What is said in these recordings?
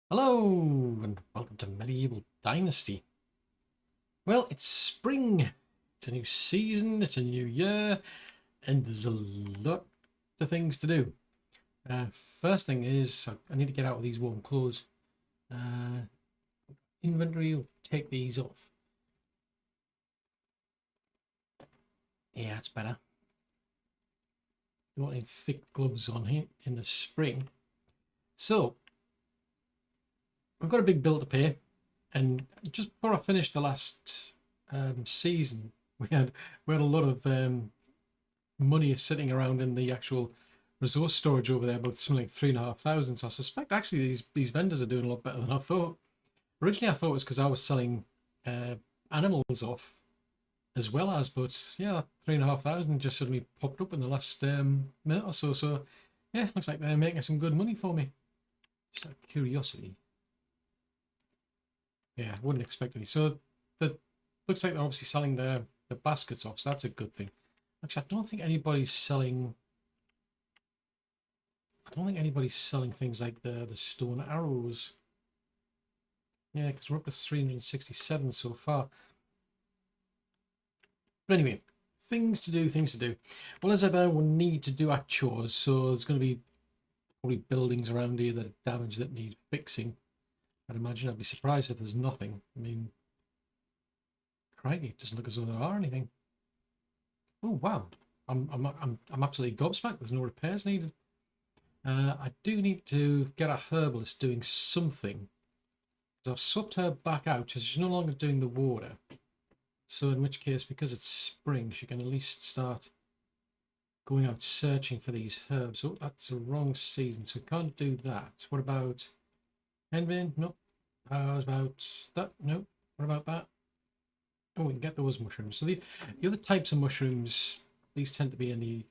Hello and welcome to Medieval Dynasty. Well, it's spring, it's a new season, it's a new year, and there's a lot of things to do. First thing is I need to get out of these warm clothes. Inventory will take these off. Yeah, that's better. Don't need thick gloves on here in the spring. So, I've got a big bill to pay, and just before I finished the last season, we had a lot of money sitting around in the actual resource storage over there, about something like 3,500. So I suspect actually these vendors are doing a lot better than I thought. Originally, I thought it was because I was selling animals off as well as, but yeah, 3,500 just suddenly popped up in the last minute or so. So yeah, looks like they're making some good money for me. Just out of curiosity. Yeah, I wouldn't expect any. So the looks like they're obviously selling the baskets off, so that's a good thing. Actually, I don't think anybody's selling. I don't think anybody's selling things like the stone arrows. Yeah, because we're up to 367 so far. But anyway, things to do, things to do. Well, as ever, we'll need to do our chores. So there's going to be probably buildings around here that are damaged that need fixing. I'd imagine. I'd be surprised if there's nothing. I mean, crikey, it doesn't look as though there are anything. Oh wow, I'm absolutely gobsmacked. There's no repairs needed. I do need to get a herbalist doing something. Because I've swapped her back out because she's no longer doing the water. So in which case, because it's spring, she can at least start going out searching for these herbs. Oh, that's the wrong season, so we can't do that. What about Henbin? Nope. How about that? Nope. What about that? Oh, we can get those mushrooms. So the other types of mushrooms, these tend to be in the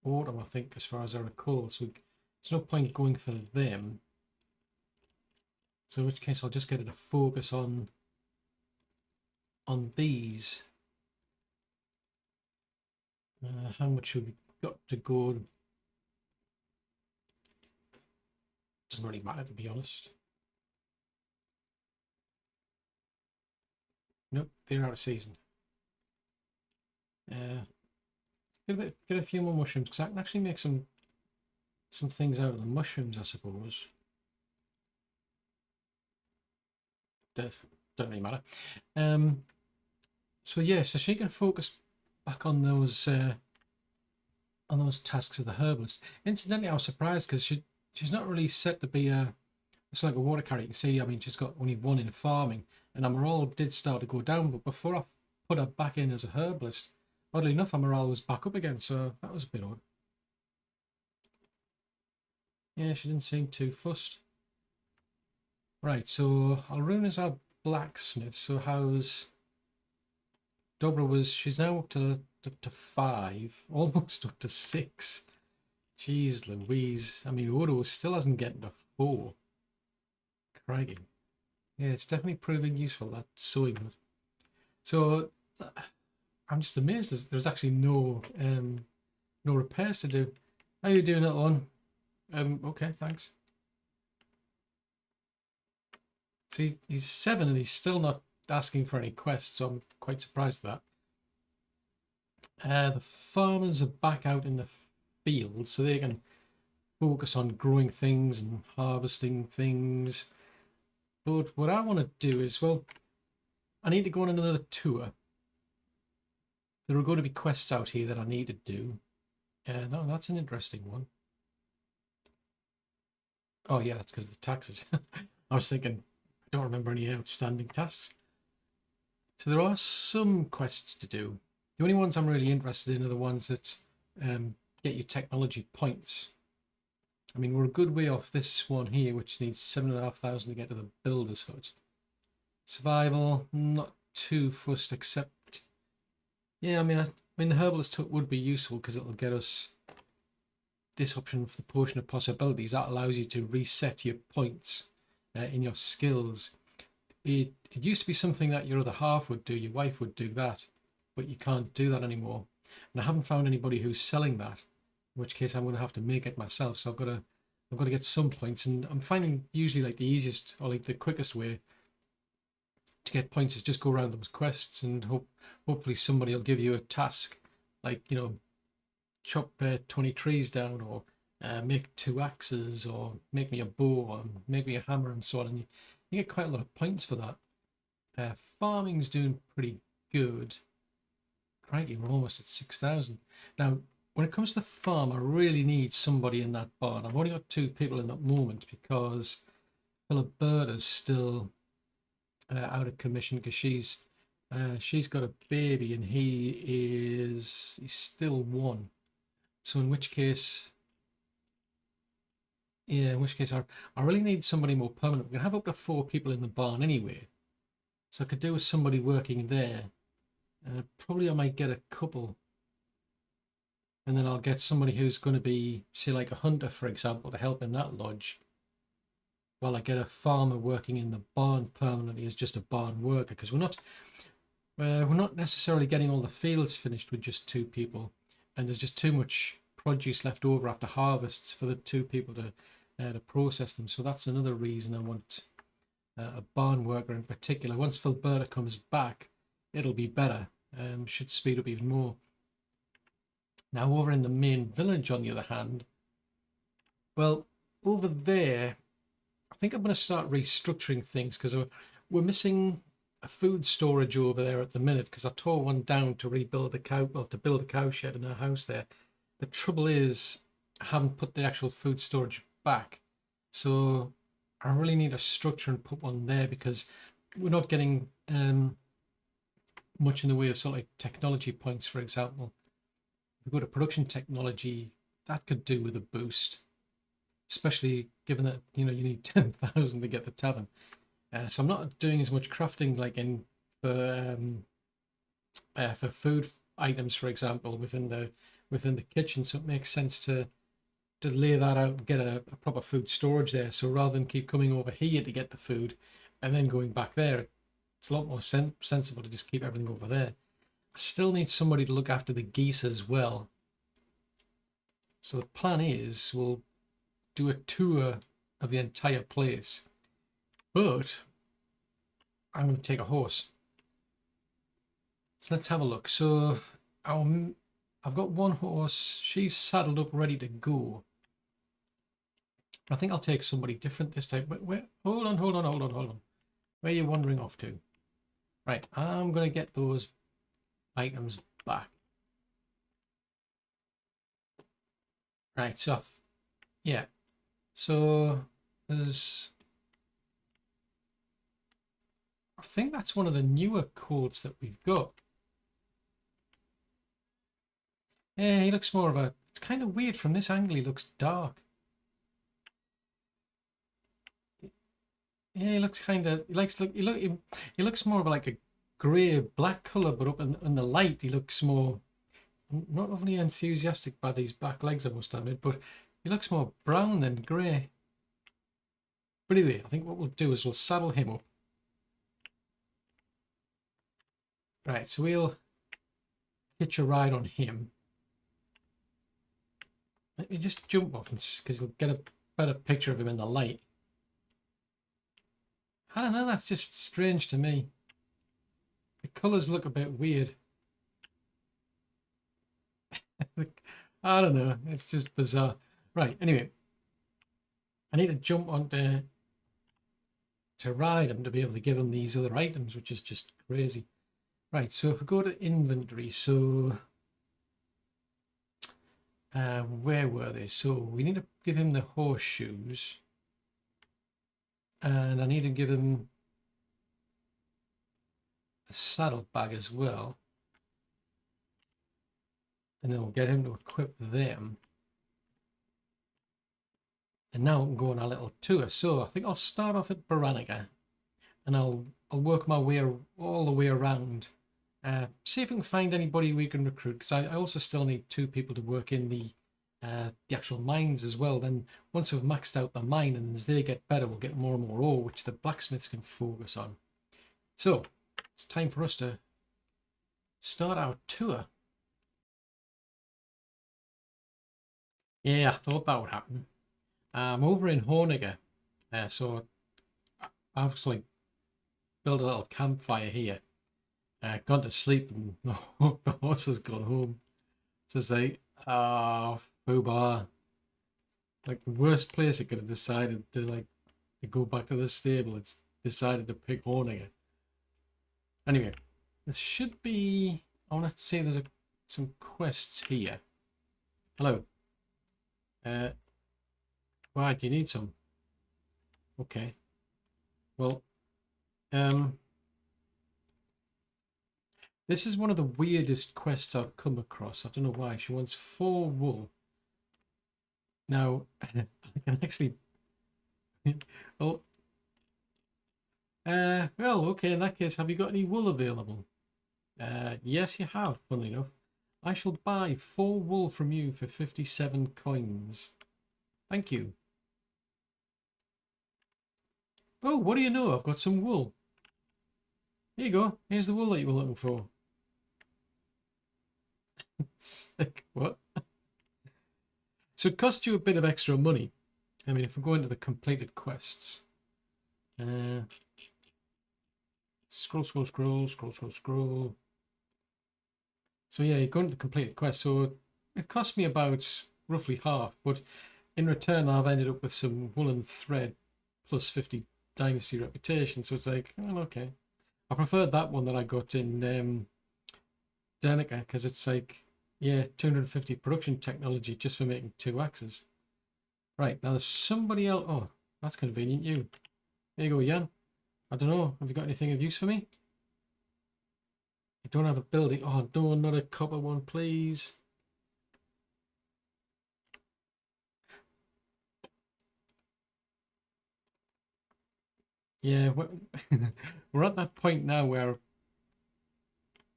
autumn, I think, as far as I recall. So there's no point going for them. So in which case I'll just get it to focus on these. How much have we got to go? Doesn't really matter, to be honest. Nope, they're out of season. Get a few more mushrooms because I can actually make some things out of the mushrooms, I suppose. Don't really matter. So yeah, so she can focus back on those tasks of the herbalist. Incidentally, I was surprised because she's not really set to be it's like a water carrier. You can see, I mean, she's got only one in farming, and her morale did start to go down. But before I put her back in as a herbalist, oddly enough, her morale was back up again. So that was a bit odd. Yeah, she didn't seem too fussed. Right, so Alrune is our blacksmith. So how's Dobra she's now up to 5, almost up to 6. Jeez Louise. I mean, Odo still hasn't gotten to 4. Crikey. Yeah, it's definitely proving useful, that sewing hood. So I'm just amazed there's actually no repairs to do. How you doing, little one? Okay, thanks. So he's 7 and he's still not asking for any quests, so I'm quite surprised at that. The farmers are back out in the field, so they can focus on growing things and harvesting things. But what I want to do is, well, I need to go on another tour. There are going to be quests out here that I need to do. No, that's an interesting one. Oh yeah, that's because of the taxes. I was thinking, I don't remember any outstanding tasks. So there are some quests to do. The only ones I'm really interested in are the ones that get you technology points. I mean, we're a good way off this one here, which needs 7,500 to get to the builder's hut. Survival, not too fussed, except, yeah, I mean the herbalist hut would be useful because it'll get us this option for the potion of possibilities. That allows you to reset your points in your skills. It used to be something that your other half would do, your wife would do that, but you can't do that anymore. And I haven't found anybody who's selling that, in which case I'm going to have to make it myself. So I've got to I've got to get some points, and I'm finding usually like the easiest or like the quickest way to get points is just go around those quests and hopefully somebody will give you a task, like, you know, chop 20 trees down, or make 2 axes, or make me a bow, or make me a hammer, and so on. And you get quite a lot of points for that. Farming's doing pretty good. Crikey, we're almost at 6,000. Now, when it comes to the farm, I really need somebody in that barn. I've only got 2 people in that moment because Philiberta's still out of commission because she's got a baby and he's still 1. So in which case, yeah, I really need somebody more permanent. We can have up to 4 people in the barn anyway, so I could do with somebody working there. Probably I might get a couple, and then I'll get somebody who's going to be, say, like a hunter, for example, to help in that lodge, while I get a farmer working in the barn permanently as just a barn worker, because we're not necessarily getting all the fields finished with just 2 people, and there's just too much produce left over after harvests for the 2 people to process them. So that's another reason I want a barn worker in particular. Once Philberta comes back, it'll be better. Should speed up even more. Now over in the main village, on the other hand, well, over there, I think I'm going to start restructuring things, because we're missing a food storage over there at the minute, because I tore one down to rebuild to build a cow shed in our house there. The trouble is, I haven't put the actual food storage back, so I really need a structure and put one there, because we're not getting much in the way of sort of like technology points, for example. If we go to production technology, that could do with a boost, especially given that, you know, you need 10,000 to get the tavern. So I'm not doing as much crafting like for food items, for example, within the kitchen. So it makes sense to lay that out and get a proper food storage there. So rather than keep coming over here to get the food and then going back there, it's a lot more sensible to just keep everything over there. I still need somebody to look after the geese as well. So the plan is we'll do a tour of the entire place, but I'm going to take a horse. So let's have a look. So I've got 1 horse. She's saddled up, ready to go. I think I'll take somebody different this time. Wait, hold on. Where are you wandering off to? Right, I'm going to get those items back. Right, so yeah. So there's, I think that's one of the newer codes that we've got. Yeah, he looks more of a, it's kind of weird from this angle, he looks dark. Yeah, he looks kind of, he looks more of like a grey black colour, but up in the light he looks more, I'm not overly enthusiastic by these back legs, I must admit, but he looks more brown than grey. But anyway, I think what we'll do is we'll saddle him up. Right, so we'll hitch a ride on him. Let me just jump off, because you'll get a better picture of him in the light. I don't know, that's just strange to me. The colours look a bit weird. I don't know, it's just bizarre. Right, anyway. I need to jump on to ride him to be able to give him these other items, which is just crazy. Right, so if we go to inventory, so where were they? So we need to give him the horseshoes, and I need to give him a saddlebag as well, and then we'll get him to equip them. And now we can go on our little tour. So I think I'll start off at Baranica, and I'll work my way all the way around. See if we can find anybody we can recruit, because I also still need 2 people to work in the actual mines as well. Then once we've maxed out the mine, and as they get better, we'll get more and more ore, which the blacksmiths can focus on. So it's time for us to start our tour. Yeah, I thought that would happen. I'm over in Horniger, so I've just like built a little campfire here. Gone to sleep and the horse has gone home. So it's like, ah, foobar. Like the worst place it could have decided to go back to the stable. It's decided to pick Horniger. Anyway, this should be. I want to say there's some quests here. Hello. Why do you need some? Okay. Well, this is one of the weirdest quests I've come across. I don't know why. She wants 4 wool. Now, I can actually. Oh. Well, okay. In that case, have you got any wool available? Yes, you have. Funnily enough, I shall buy 4 wool from you for 57 coins. Thank you. Oh, what do you know? I've got some wool. Here you go. Here's the wool that you were looking for. Sick. What? So it cost you a bit of extra money. I mean, if we go into the completed quests. Scroll. So yeah, you go into the completed quest. So it cost me about roughly half, but in return, I've ended up with some woolen thread plus 50 dynasty reputation. So it's like, oh, okay. I preferred that one that I got in Danica because it's like, yeah, 250 production technology just for making 2 axes. Right, now there's somebody else. Oh, that's convenient. You. There you go, Jan. I don't know. Have you got anything of use for me? I don't have a building. Oh, no, not a copper one, please. Yeah, we're at that point now where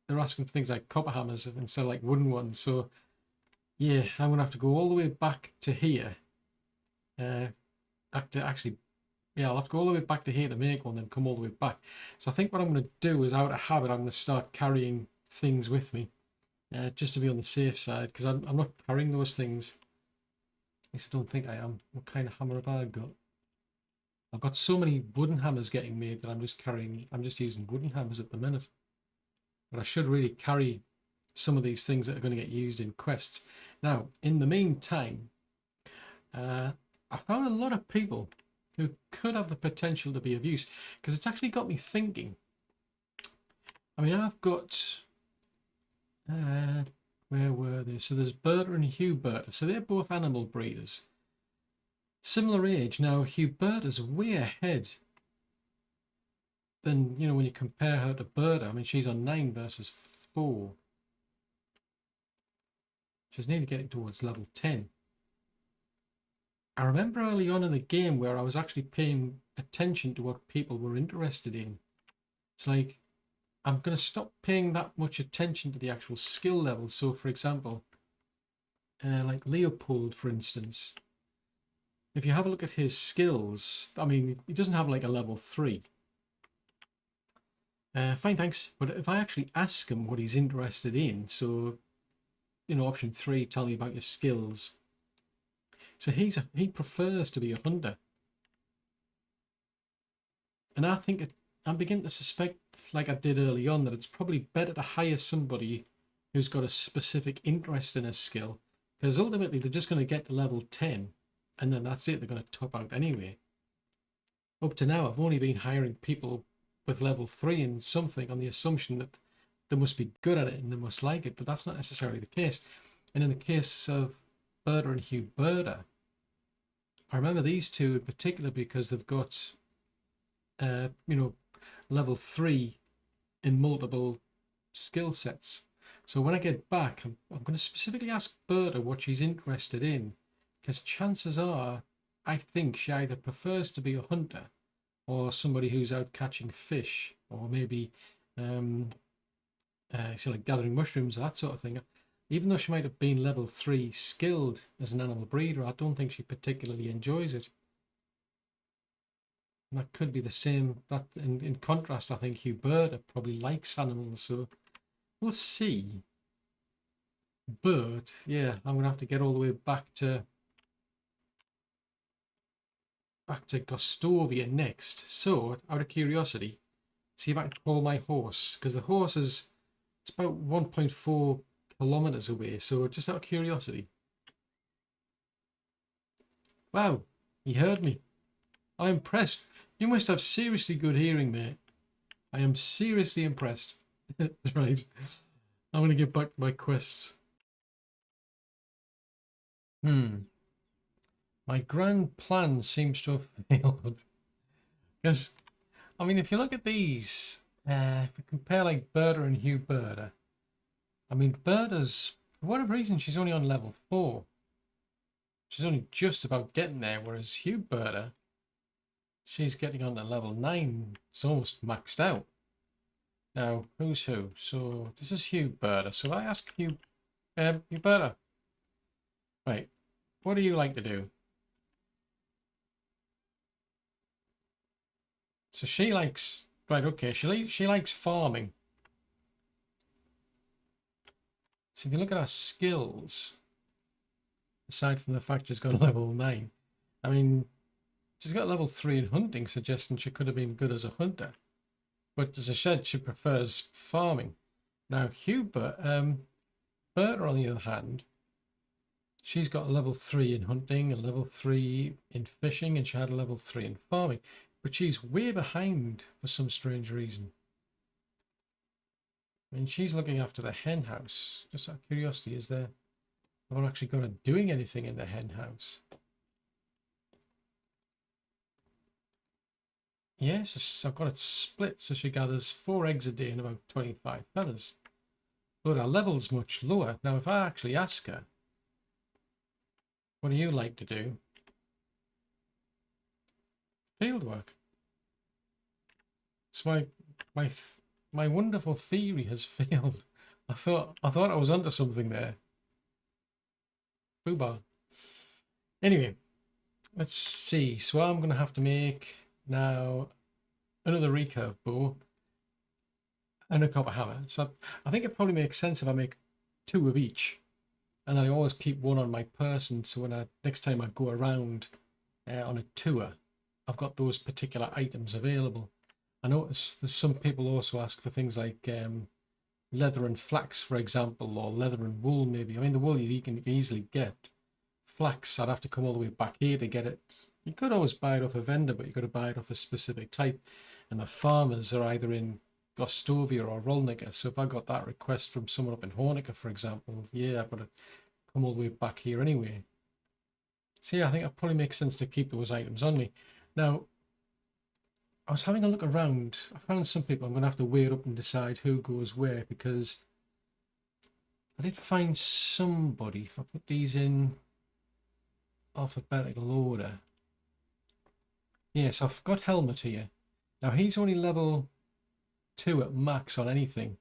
they're asking for things like copper hammers instead of like wooden ones. So, yeah, I'm going to have to go all the way back to here. Actually, yeah, I'll have to go all the way back to here to make one, then come all the way back. So I think what I'm going to do is, out of habit, I'm going to start carrying things with me. Just to be on the safe side, because I'm not carrying those things. At least I don't think I am. What kind of hammer have I got? I've got so many wooden hammers getting made that I'm just using wooden hammers at the minute. But I should really carry some of these things that are going to get used in quests. Now, in the meantime, I found a lot of people who could have the potential to be of use, because it's actually got me thinking. I mean, I've got... where were they? So there's Berta and Huberta. So they're both animal breeders. Similar age. Now, Huberta's way ahead than, you know, when you compare her to Berta. I mean, she's on 9 versus 4. She's nearly getting towards level 10. I remember early on in the game where I was actually paying attention to what people were interested in. It's like, I'm going to stop paying that much attention to the actual skill level. So, for example, like Leopold, for instance, if you have a look at his skills, I mean, he doesn't have like a level 3. Fine, thanks. But if I actually ask him what he's interested in, so, you know, option 3, tell me about your skills. So he prefers to be a hunter. And I think I'm beginning to suspect, like I did early on, that it's probably better to hire somebody who's got a specific interest in a skill, because ultimately they're just going to get to level 10 and then that's it. They're going to top out anyway. Up to now, I've only been hiring people with level 3 in something on the assumption that they must be good at it and they must like it, but that's not necessarily the case. And in the case of Berta and Huberta, I remember these two in particular because they've got, you know, level 3 in multiple skill sets. So when I get back, I'm going to specifically ask Berta what she's interested in, because chances are, I think she either prefers to be a hunter or somebody who's out catching fish, or maybe so like gathering mushrooms, that sort of thing. Even though she might have been level 3 skilled as an animal breeder, I don't think she particularly enjoys it. And that could be the same. That in contrast, I think Huberta probably likes animals, so we'll see. But yeah, I'm gonna have to get all the way back to back to Gostovia next. So, out of curiosity, see if I can call my horse, because the horse is, it's about 1.4 kilometers away. So, just out of curiosity. Wow, he heard me. I'm impressed. You must have seriously good hearing, mate. I am seriously impressed. Right. I'm going to get back to my quests. My grand plan seems to have failed. Because, I mean, if you look at these, if we compare like Berta and Hugh Berta, I mean, Berta's, for whatever reason, she's only on level 4. She's only just about getting there, whereas Hugh Berta, she's getting on to level 9. It's almost maxed out. Now, who's who? So, this is Hugh Berta. So I ask Hugh Berta, right, what do you like to do? So she likes, right, okay, she likes farming. So if you look at her skills, aside from the fact she's got level 9, I mean, she's got level 3 in hunting, suggesting she could have been good as a hunter. But as I said, she prefers farming. Now, Berta, on the other hand, she's got a level 3 in hunting, a level 3 in fishing, and she had a level 3 in farming. But she's way behind for some strange reason. I mean, she's looking after the hen house. Just out of curiosity, is there... I've not actually got her doing anything in the hen house. Yes, I've got it split, so she gathers 4 eggs a day and about 25 feathers. But her level's much lower. Now, if I actually ask her, what do you like to do? Fieldwork. So my wonderful theory has failed. I thought I was onto something there. Foobar. Anyway, let's see. So I'm going to have to make now another recurve bow and a copper hammer. So I think it probably makes sense if I make 2 of each, and then I always keep 1 on my person. So when next time I go around on a tour, I've got those particular items available. I notice there's some people also ask for things like leather and flax, for example, or leather and wool maybe. I mean, the wool you can easily get. Flax, I'd have to come all the way back here to get it. You could always buy it off a vendor, but you've got to buy it off a specific type. And the farmers are either in Gostovia or Rolnica. So if I got that request from someone up in Hornica, for example, yeah, I've got to come all the way back here anyway. So yeah, I think it probably makes sense to keep those items on me. Now, I was having a look around. I found some people I'm going to have to weigh up and decide who goes where, because I did find somebody, if I put these in alphabetical order. Yes, I've got Helmut here. Now he's only level 2 at max on anything,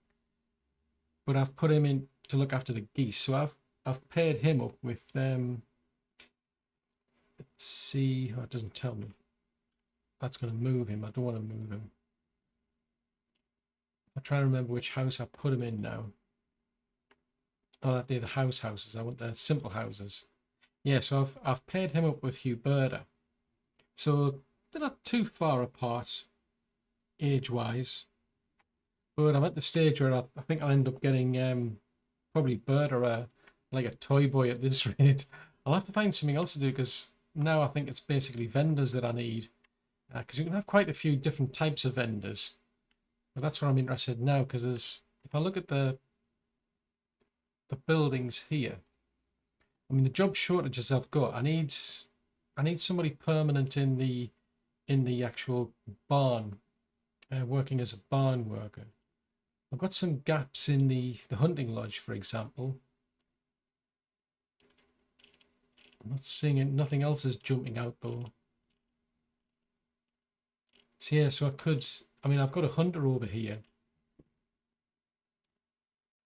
but I've put him in to look after the geese. So I've paired him up with let's see. Oh, it doesn't tell me. That's going to move him. I don't want to move him. I'm trying to remember which house I put him in now. Oh, they're the houses. I want the simple houses. Yeah, so I've paired him up with Hugh Berta. So they're not too far apart age-wise. But I'm at the stage where I think I'll end up getting probably Berta like a toy boy at this rate. I'll have to find something else to do, because now I think it's basically vendors that I need. Because you can have quite a few different types of vendors. But that's what I'm interested in now, because if I look at the buildings here, I mean, the job shortages I've got, I need somebody permanent in the actual barn, working as a barn worker. I've got some gaps in the hunting lodge, for example. I'm not seeing it. Nothing else is jumping out though. So yeah, so I mean, I've got a hunter over here,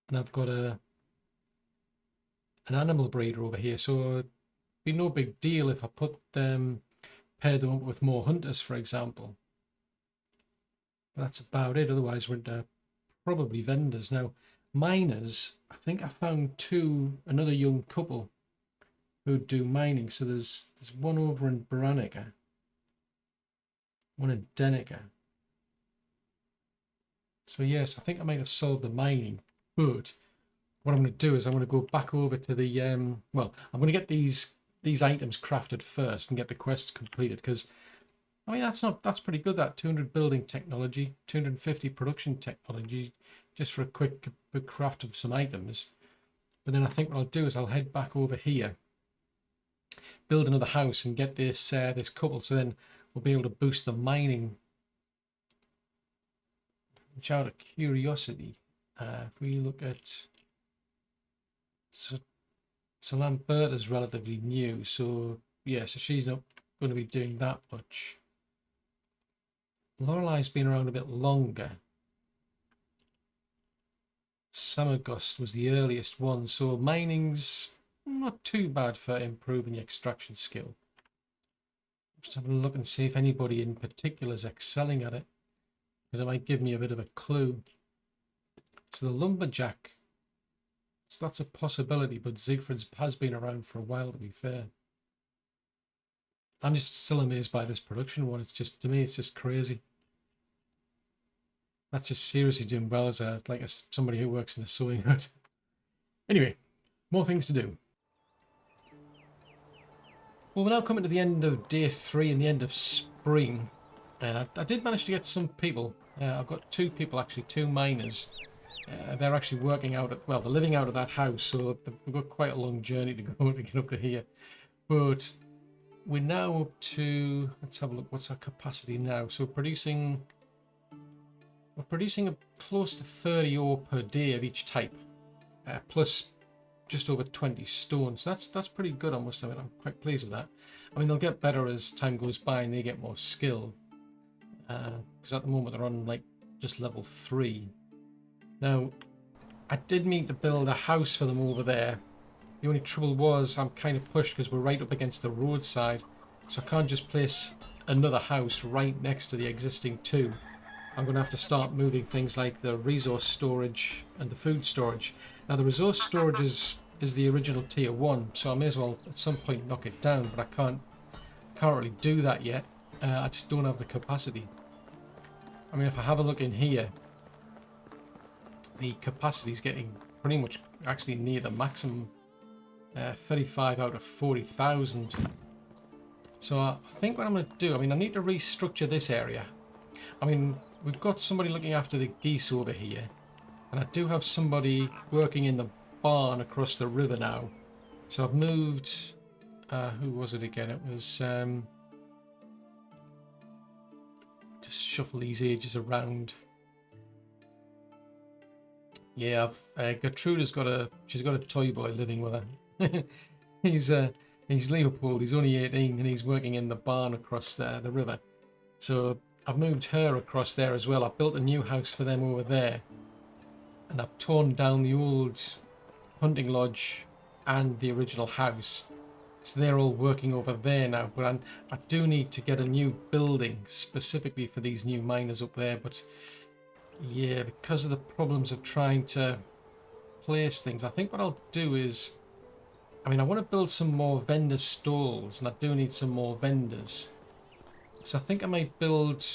and I've got an animal breeder over here, so it'd be no big deal if I paired them up with more hunters, for example. But that's about it. Otherwise, we're into probably vendors. Now, miners, I think I found another young couple who do mining. So there's one over in Baranica. One in Denica. So yes, I think I might have solved the mining, but what I'm going to do is I'm going to go back over to the well, I'm going to get these items crafted first and get the quests completed, because I mean that's pretty good, that 200 building technology, 250 production technology just for a quick craft of some items. But then I think what I'll do is I'll head back over here, build another house and get this this couple, so then we'll be able to boost the mining. Which, out of curiosity, if we look at so Lamberta's relatively new, so yeah, so she's not going to be doing that much. Lorelei's been around a bit longer. Samagust was the earliest one, so mining's not too bad for improving the extraction skill. Just having a look and see if anybody in particular is excelling at it, because it might give me a bit of a clue. So the lumberjack, so that's a possibility, but Siegfried's has been around for a while, to be fair. I'm just still amazed by this production one. It's just, to me, it's just crazy. That's just seriously doing well as somebody who works in a sewing hut. Anyway, more things to do. Well, we're now coming to the end of day 3 and the end of spring. And I did manage to get some people. I've got 2 people, actually, 2 miners. They're actually working out, well, they're living out of that house, so we've got quite a long journey to go to get up to here. But we're now up to, let's have a look, what's our capacity now? So we're producing close to 30 ore per day of each type, plus just over 20 stone. So that's pretty good, I must admit. I'm quite pleased with that. I mean, they'll get better as time goes by and they get more skill. Because at the moment they're on like just level 3. Now, I did mean to build a house for them over there. The only trouble was I'm kind of pushed because we're right up against the roadside. So I can't just place another house right next to the existing 2. I'm going to have to start moving things like the resource storage and the food storage. Now the resource storage is the original tier 1, so I may as well at some point knock it down, but I can't really do that yet. I just don't have the capacity. I mean, if I have a look in here, the capacity is getting pretty much actually near the maximum, 35 out of 40,000. So I think what I'm going to do, I mean, I need to restructure this area. I mean, we've got somebody looking after the geese over here, and I do have somebody working in the barn across the river now. So I've moved, who was it again? It was, just shuffle these ages around. Yeah, Gertrude's she's got a toy boy living with her. He's Leopold, he's only 18 and he's working in the barn across the river. So I've moved her across there as well. I've built a new house for them over there. And I've torn down the old hunting lodge and the original house. So they're all working over there now. But I do need to get a new building specifically for these new miners up there. But yeah, because of the problems of trying to place things, I think what I'll do is, I mean, I want to build some more vendor stalls, and I do need some more vendors. So I think I might build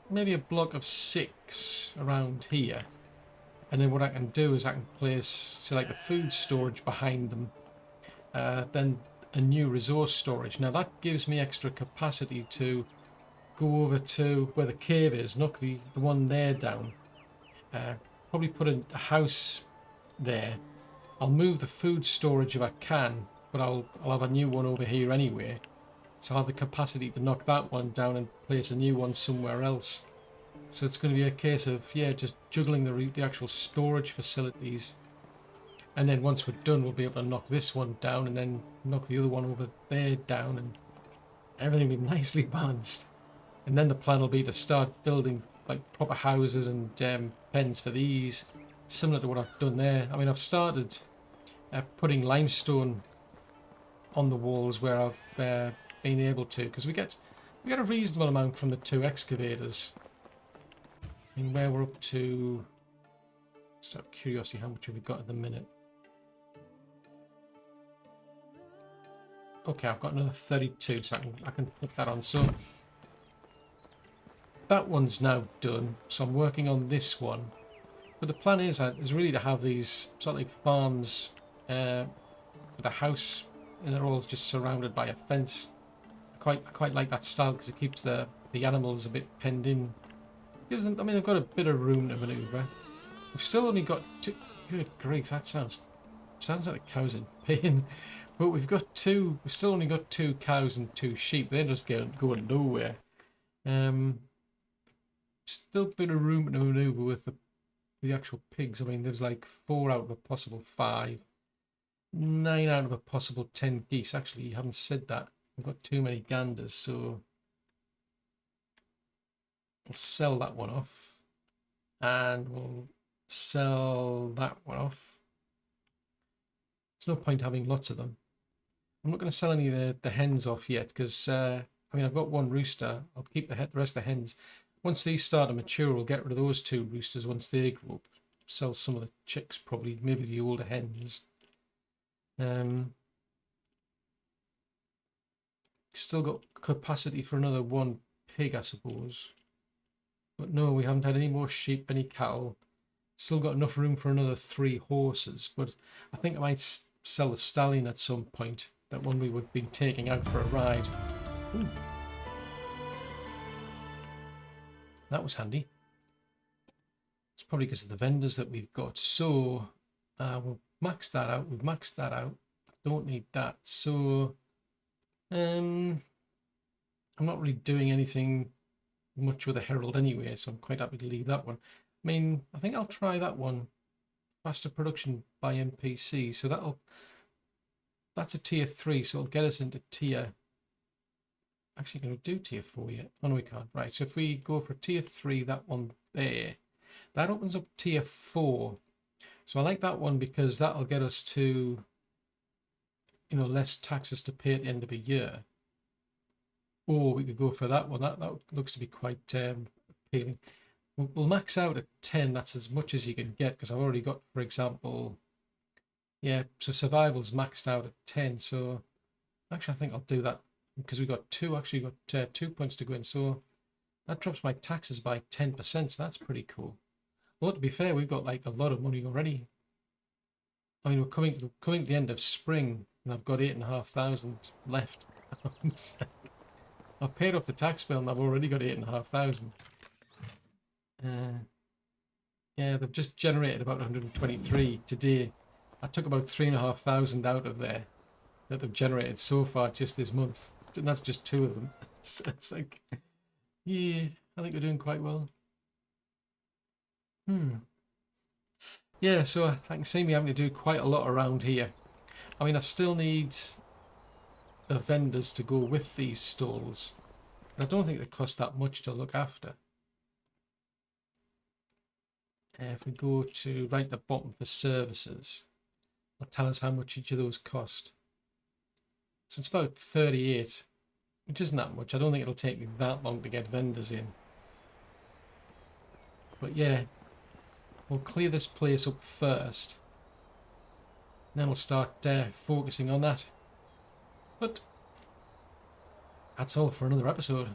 maybe a block of 6 around here. And then what I can do is I can place, say, like the food storage behind them. Then a new resource storage. Now that gives me extra capacity to go over to where the cave is, knock the one there down. Probably put a house there. I'll move the food storage if I can, but I'll have a new one over here anyway. So I'll have the capacity to knock that one down and place a new one somewhere else. So it's going to be a case of, yeah, just juggling the actual storage facilities. And then once we're done, we'll be able to knock this one down and then knock the other one over there down, and everything will be nicely balanced. And then the plan will be to start building like proper houses and pens for these, similar to what I've done there. I mean, I've started putting limestone on the walls where I've been able to, because we get a reasonable amount from the 2 excavators. I mean, where we're up to, just out of curiosity, how much have we got at the minute? Okay, I've got another 32, so I can put that on. So that one's now done, so I'm working on this one. But the plan is really to have these sort of like farms with a house, and they're all just surrounded by a fence. I quite like that style because it keeps the animals a bit penned in. Gives them, I mean, they've got a bit of room to manoeuvre. We've still only got two. Good grief, that sounds like the cow's in pain. But we've still only got 2 cows and 2 sheep. They're just going nowhere. Still a bit of room to manoeuvre with the actual pigs. I mean, there's like 4 out of a possible 5. 9 out of a possible 10 geese. Actually, you haven't said that. We've got too many ganders, so we'll sell that one off. And we'll sell that one off. There's no point having lots of them. I'm not going to sell any of the hens off yet because, I mean, I've got 1 rooster. I'll keep the rest of the hens. Once these start to mature, we'll get rid of those 2 roosters once they grow up. Sell some of the chicks, probably, maybe the older hens. Still got capacity for another 1 pig, I suppose. But no, we haven't had any more sheep, any cattle. Still got enough room for another 3 horses. But I think I might sell the stallion at some point. That one we've been taking out for a ride. Ooh. That was handy. It's probably because of the vendors that we've got. So we'll max that out. We've maxed that out. Don't need that. So I'm not really doing anything much with a herald anyway, so I'm quite happy to leave that one. I mean, I think I'll try that one. Faster production by NPCs. So that's a tier 3, so it'll get us into tier. Actually, can we do tier 4 yet? Oh no, we can't. Right, so if we go for tier 3, that one there, that opens up tier 4. So I like that one because that'll get us to, you know, less taxes to pay at the end of a year. Or we could go for that one. That looks to be quite appealing. We'll max out at 10. That's as much as you can get because I've already got, for example, yeah, so survival's maxed out at 10. So actually, I think I'll do that because we got 2. Actually, got 2 points to go in. So that drops my taxes by 10%. So that's pretty cool. Well, to be fair, we've got like a lot of money already. I mean, we're coming to the end of spring, and I've got 8,500 left. I've paid off the tax bill, and I've already got 8,500. Yeah, they've just generated about 123 today. I took about 3,500 out of there that they've generated so far just this month, and that's just 2 of them. So it's like, yeah, I think we're doing quite well. Yeah, so I can see me having to do quite a lot around here. I mean, I still need the vendors to go with these stalls. And I don't think they cost that much to look after. If we go to right at the bottom for services, it'll tell us how much each of those cost. So it's about 38, which isn't that much. I don't think it'll take me that long to get vendors in. But yeah, we'll clear this place up first. Then we'll start focusing on that. But that's all for another episode.